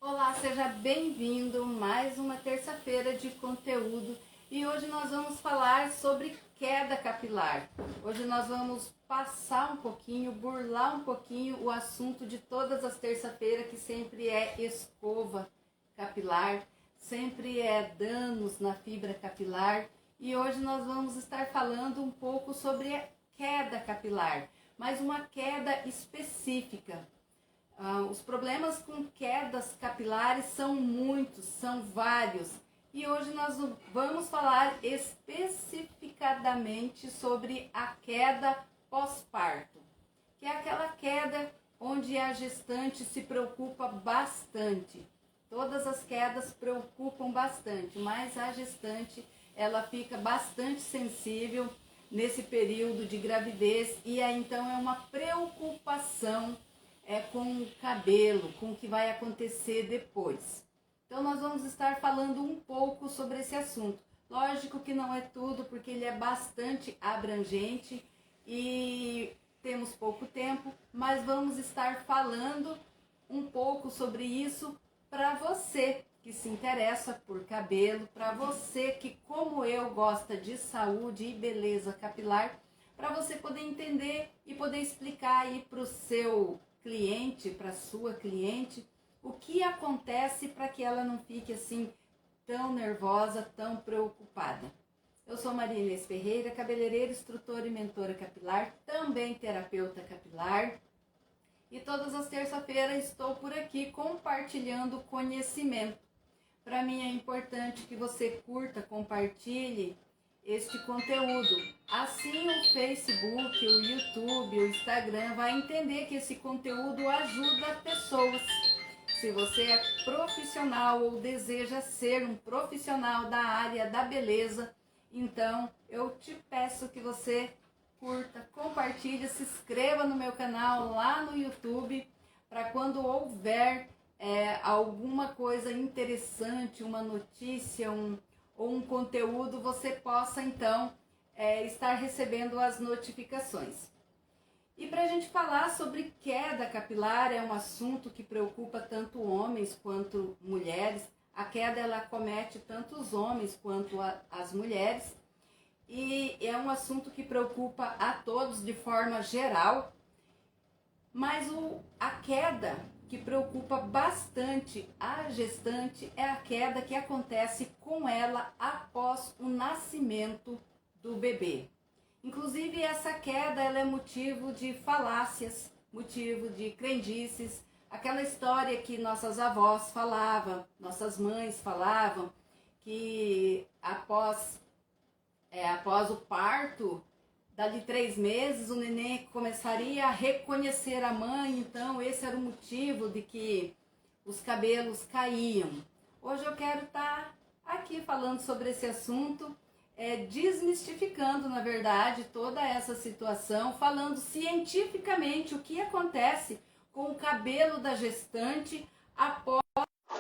Olá, seja bem-vindo mais uma terça-feira de conteúdo e hoje nós vamos falar sobre queda capilar. Hoje nós vamos passar um pouquinho, burlar um pouquinho o assunto de todas as terças-feiras, que sempre é escova capilar, sempre é danos na fibra capilar, e hoje nós vamos estar falando um pouco sobre a queda capilar, mas uma queda específica. Os problemas com quedas capilares são muitos, são vários. E hoje nós vamos falar especificadamente sobre a queda pós-parto, que é aquela queda onde a gestante se preocupa bastante. Todas as quedas preocupam bastante, mas a gestante ela fica bastante sensível nesse período de gravidez e aí então é uma preocupação com o cabelo, com o que vai acontecer depois. Então nós vamos estar falando um pouco sobre esse assunto. Lógico que não é tudo, porque ele é bastante abrangente e temos pouco tempo, mas vamos estar falando um pouco sobre isso para você que se interessa por cabelo, para você que, como eu, gosta de saúde e beleza capilar, para você poder entender e poder explicar aí para o seu cliente, para sua cliente, o que acontece para que ela não fique assim tão nervosa, tão preocupada. Eu sou Maria Inês Ferreira, cabeleireira, instrutora e mentora capilar, também terapeuta capilar. E todas as terças-feiras estou por aqui compartilhando conhecimento. Para mim é importante que você curta, compartilhe este conteúdo. Assim o Facebook, o YouTube, o Instagram vai entender que esse conteúdo ajuda pessoas. Se você é profissional ou deseja ser um profissional da área da beleza, então eu te peço que você curta, compartilhe, se inscreva no meu canal lá no YouTube, para quando houver alguma coisa interessante, uma notícia, ou um conteúdo, você possa então estar recebendo as notificações. E para a gente falar sobre queda capilar, é um assunto que preocupa tanto homens quanto mulheres. A queda ela acomete tanto os homens quanto as mulheres, e é um assunto que preocupa a todos de forma geral, mas a queda que preocupa bastante a gestante é a queda que acontece com ela após o nascimento do bebê. Inclusive essa queda ela é motivo de falácias, motivo de crendices, aquela história que nossas avós falavam, nossas mães falavam, que após o parto, dali 3 meses, o neném começaria a reconhecer a mãe, então esse era o motivo de que os cabelos caíam. Hoje eu quero estar aqui falando sobre esse assunto, desmistificando, na verdade, toda essa situação, falando cientificamente o que acontece com o cabelo da gestante após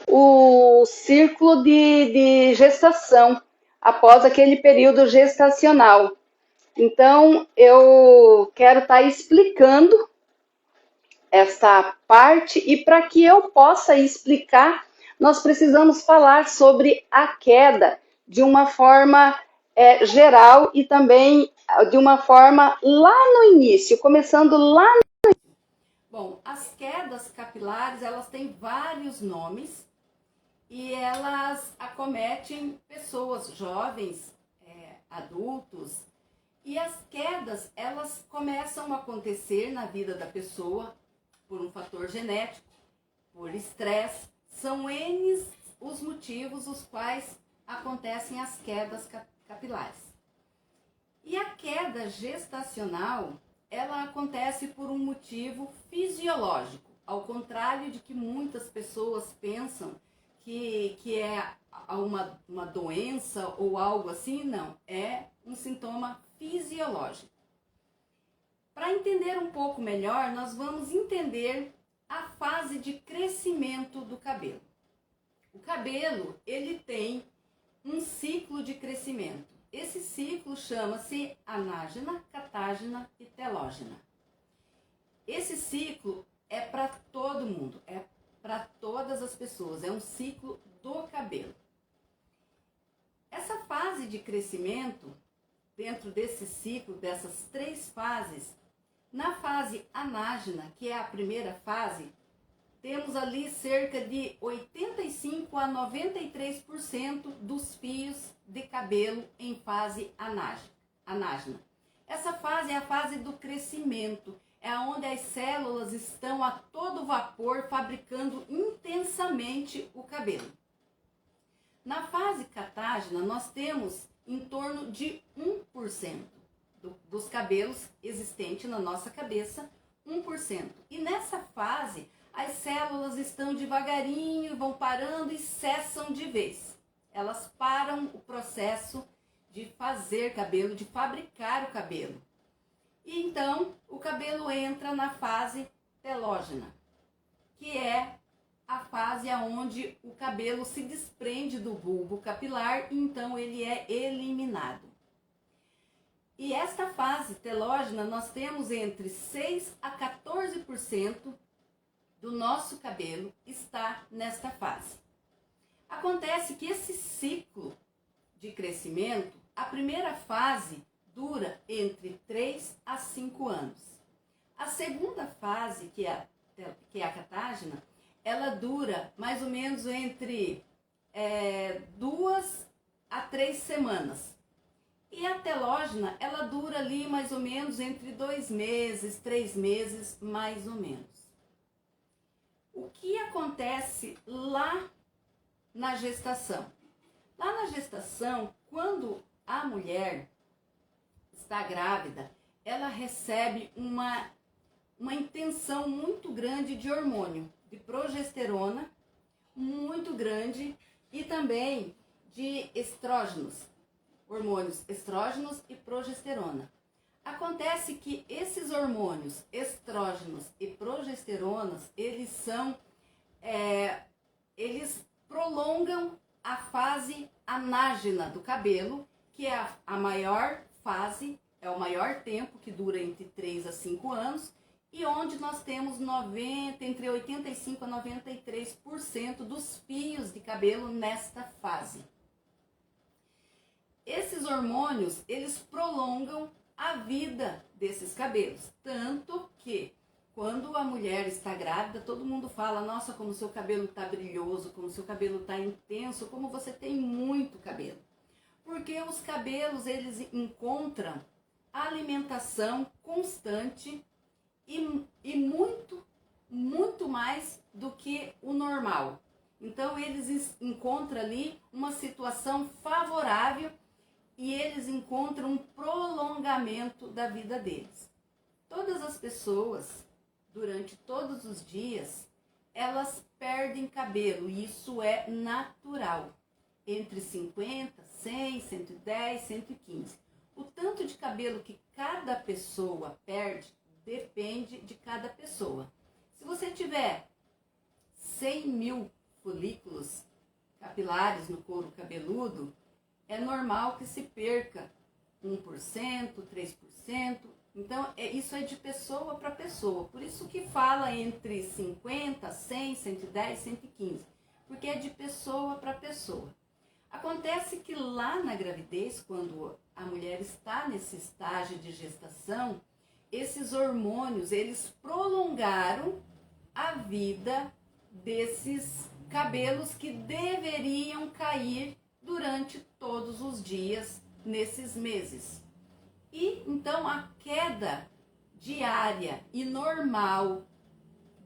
o ciclo de gestação, após aquele período gestacional. Então, eu quero estar explicando esta parte, e para que eu possa explicar, nós precisamos falar sobre a queda de uma forma geral e também de uma forma lá no início, começando lá no... Bom, as quedas capilares, elas têm vários nomes e elas acometem pessoas jovens, adultos. E as quedas, elas começam a acontecer na vida da pessoa por um fator genético, por estresse. São N os motivos os quais acontecem as quedas capilares. E a queda gestacional, ela acontece por um motivo fisiológico, ao contrário de que muitas pessoas pensam que é uma doença ou algo assim. Não, é um sintoma fisiológico. Para entender um pouco melhor, nós vamos entender a fase de crescimento do cabelo. O cabelo, ele tem um ciclo de crescimento. Esse ciclo chama-se anágena, catágena e telógena. Esse ciclo é para todo mundo, é para todas as das pessoas, é um ciclo do cabelo. Essa fase de crescimento, dentro desse ciclo, dessas 3 fases, na fase anágena, que é a primeira fase, temos ali cerca de 85 a 93% dos fios de cabelo em fase anágena. Essa fase é a fase do crescimento, é onde as células estão a todo vapor fabricando intensamente o cabelo. Na fase catágena, nós temos em torno de 1% dos cabelos existentes na nossa cabeça, 1%. E nessa fase, as células estão devagarinho, vão parando e cessam de vez. Elas param o processo de fazer cabelo, de fabricar o cabelo. E então, o cabelo entra na fase telógena, que é a fase onde o cabelo se desprende do bulbo capilar e então ele é eliminado. E esta fase telógena, nós temos entre 6 a 14% do nosso cabelo está nesta fase. Acontece que esse ciclo de crescimento, a primeira fase dura entre 3 a 5 anos. A segunda fase, que é a catágena, ela dura mais ou menos entre 2 a 3 semanas. E a telógena, ela dura ali mais ou menos entre 2 meses, 3 meses, mais ou menos. O que acontece lá na gestação? Lá na gestação, quando a mulher está grávida, ela recebe uma intenção muito grande de hormônio, de progesterona, muito grande, e também de estrógenos, hormônios estrógenos e progesterona. Acontece que esses hormônios, estrógenos e progesteronas, eles prolongam a fase anágena do cabelo, que é a maior fase, é o maior tempo, que dura entre 3 a 5 anos, e onde nós temos entre 85 a 93% dos fios de cabelo nesta fase. Esses hormônios, eles prolongam a vida desses cabelos, tanto que quando a mulher está grávida, todo mundo fala, nossa, como seu cabelo está brilhoso, como seu cabelo está intenso, como você tem muito cabelo. Porque os cabelos, eles encontram alimentação constante e muito, muito mais do que o normal. Então, eles encontram ali uma situação favorável e eles encontram um prolongamento da vida deles. Todas as pessoas, durante todos os dias, elas perdem cabelo, e isso é natural. Entre 50, 100, 110, 115. O tanto de cabelo que cada pessoa perde depende de cada pessoa. Se você tiver 100 mil folículos capilares no couro cabeludo, é normal que se perca 1%, 3%. Então, isso é de pessoa para pessoa. Por isso que fala entre 50, 100, 110, 115. Porque é de pessoa para pessoa. Acontece que lá na gravidez, quando a mulher está nesse estágio de gestação, esses hormônios, eles prolongaram a vida desses cabelos que deveriam cair durante todos os dias nesses meses. E então a queda diária e normal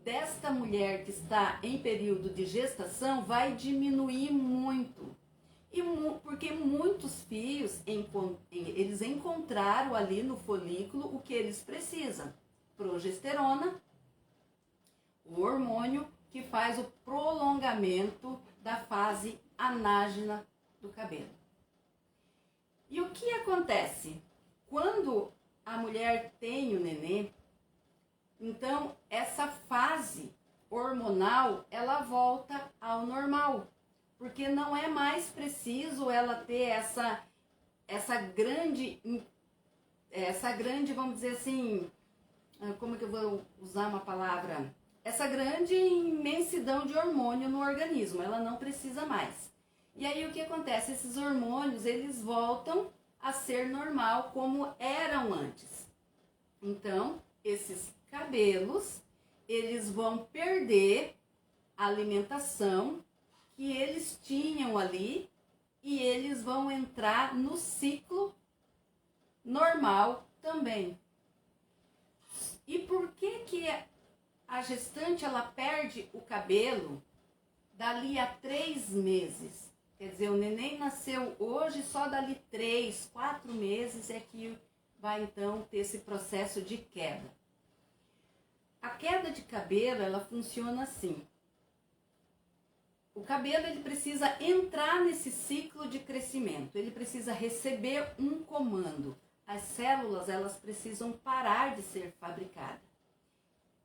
desta mulher que está em período de gestação vai diminuir muito. Porque muitos fios, eles encontraram ali no folículo o que eles precisam. Progesterona, o hormônio que faz o prolongamento da fase anágena do cabelo. E o que acontece? Quando a mulher tem o nenê, então essa fase hormonal, ela volta ao normal. Porque não é mais preciso ela ter essa grande, vamos dizer assim, como que eu vou usar uma palavra? essa grande imensidão de hormônio no organismo, ela não precisa mais. E aí o que acontece? Esses hormônios, eles voltam a ser normal como eram antes. Então, esses cabelos, eles vão perder a alimentação que eles tinham ali e eles vão entrar no ciclo normal também. E por que a gestante ela perde o cabelo dali a 3 meses? Quer dizer, o neném nasceu hoje, só dali 3, 4 meses é que vai então ter esse processo de queda. A queda de cabelo, ela funciona assim. O cabelo ele precisa entrar nesse ciclo de crescimento, ele precisa receber um comando. As células elas precisam parar de ser fabricadas.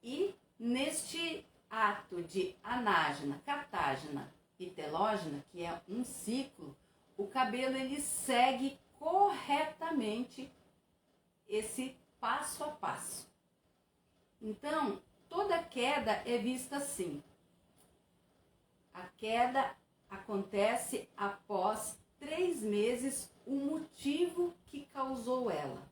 E neste ato de anágena, catágena e telógena, que é um ciclo, o cabelo ele segue corretamente esse passo a passo. Então, toda queda é vista assim. A queda acontece após 3 meses, o motivo que causou ela.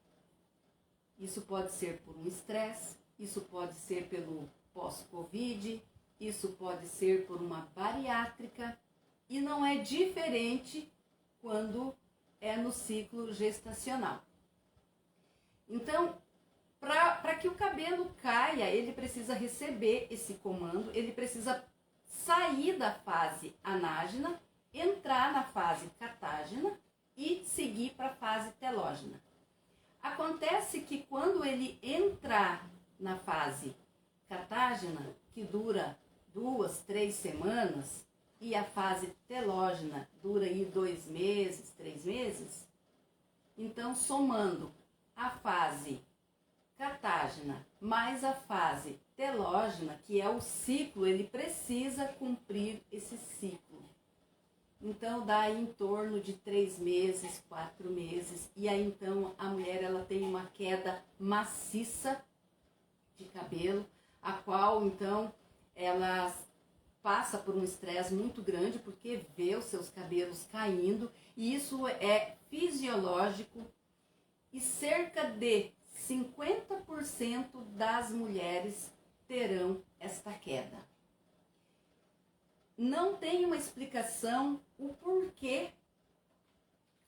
Isso pode ser por um estresse, isso pode ser pelo pós-Covid, isso pode ser por uma bariátrica e não é diferente quando é no ciclo gestacional. Então, para que o cabelo caia, ele precisa receber esse comando, ele precisa sair da fase anágena, entrar na fase catágena e seguir para a fase telógena. Acontece que quando ele entrar na fase catágena, que dura 2, 3 semanas, e a fase telógena dura aí 2 meses, 3 meses, então somando a fase catágena mais a fase telógena, que é o ciclo, ele precisa cumprir esse ciclo. Então dá aí em torno de 3 meses, 4 meses, e aí então a mulher ela tem uma queda maciça de cabelo, a qual então ela passa por um estresse muito grande porque vê os seus cabelos caindo, e isso é fisiológico, e cerca de 50% das mulheres terão esta queda. Não tem uma explicação o porquê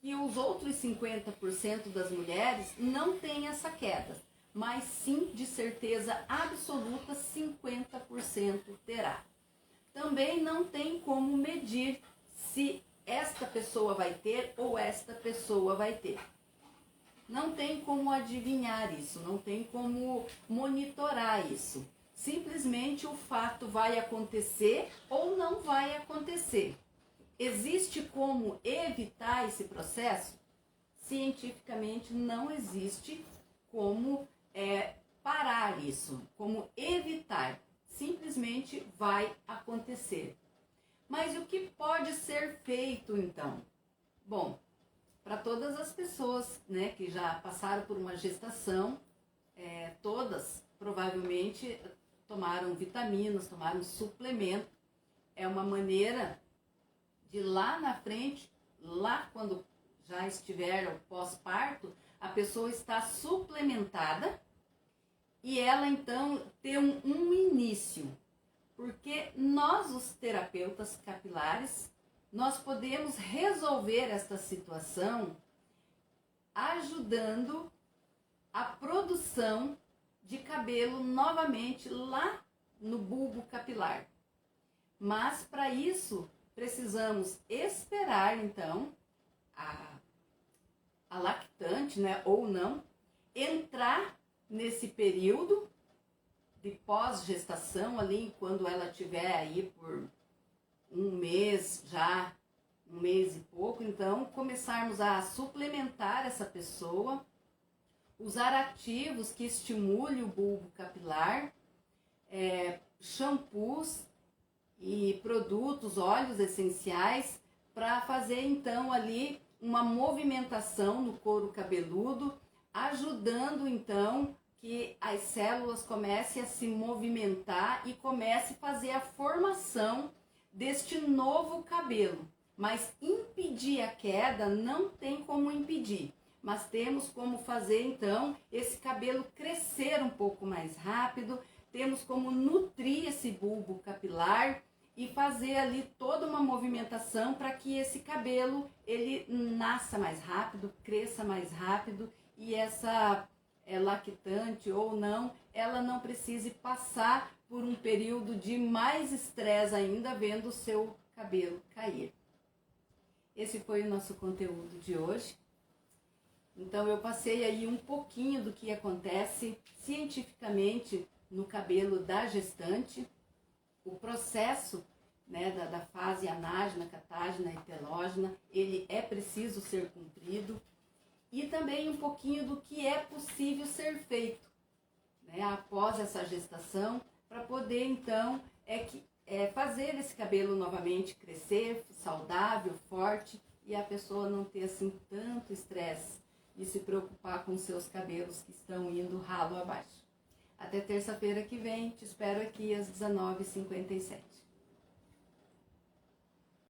que os outros 50% das mulheres não têm essa queda, mas sim, de certeza absoluta, 50% terá. Também não tem como medir se esta pessoa vai ter ou esta pessoa vai ter. Não tem como adivinhar isso, não tem como monitorar isso. Simplesmente o fato vai acontecer ou não vai acontecer. Existe como evitar esse processo? Cientificamente não existe como parar isso, como evitar. Simplesmente vai acontecer. Mas o que pode ser feito então? Bom, para todas as pessoas, né, que já passaram por uma gestação, todas provavelmente tomaram vitaminas, tomaram suplemento. É uma maneira de lá na frente, lá quando já estiver o pós-parto, a pessoa está suplementada e ela então ter um início. Porque nós, os terapeutas capilares, nós podemos resolver esta situação ajudando a produção de cabelo novamente lá no bulbo capilar. Mas para isso precisamos esperar então a lactante, né, ou não, entrar nesse período de pós-gestação ali, quando ela tiver aí por 1 mês já, 1 mês e pouco, então começarmos a suplementar essa pessoa, usar ativos que estimulem o bulbo capilar, shampoos e produtos, óleos essenciais, para fazer então ali uma movimentação no couro cabeludo, ajudando então que as células comecem a se movimentar e comece a fazer a formação deste novo cabelo. Mas impedir a queda não tem como impedir, mas temos como fazer então esse cabelo crescer um pouco mais rápido, temos como nutrir esse bulbo capilar e fazer ali toda uma movimentação para que esse cabelo ele nasça mais rápido, cresça mais rápido e essa lactante ou não, ela não precise passar por um período de mais estresse ainda vendo o seu cabelo cair. Esse foi o nosso conteúdo de hoje. Então eu passei aí um pouquinho do que acontece cientificamente no cabelo da gestante, o processo, né, da fase anágena, catágena e telógena, ele é preciso ser cumprido, e também um pouquinho do que é possível ser feito, né, após essa gestação, para poder então fazer esse cabelo novamente crescer, saudável, forte, e a pessoa não ter assim tanto estresse e se preocupar com seus cabelos que estão indo ralo abaixo. Até terça-feira que vem, te espero aqui às 19h57.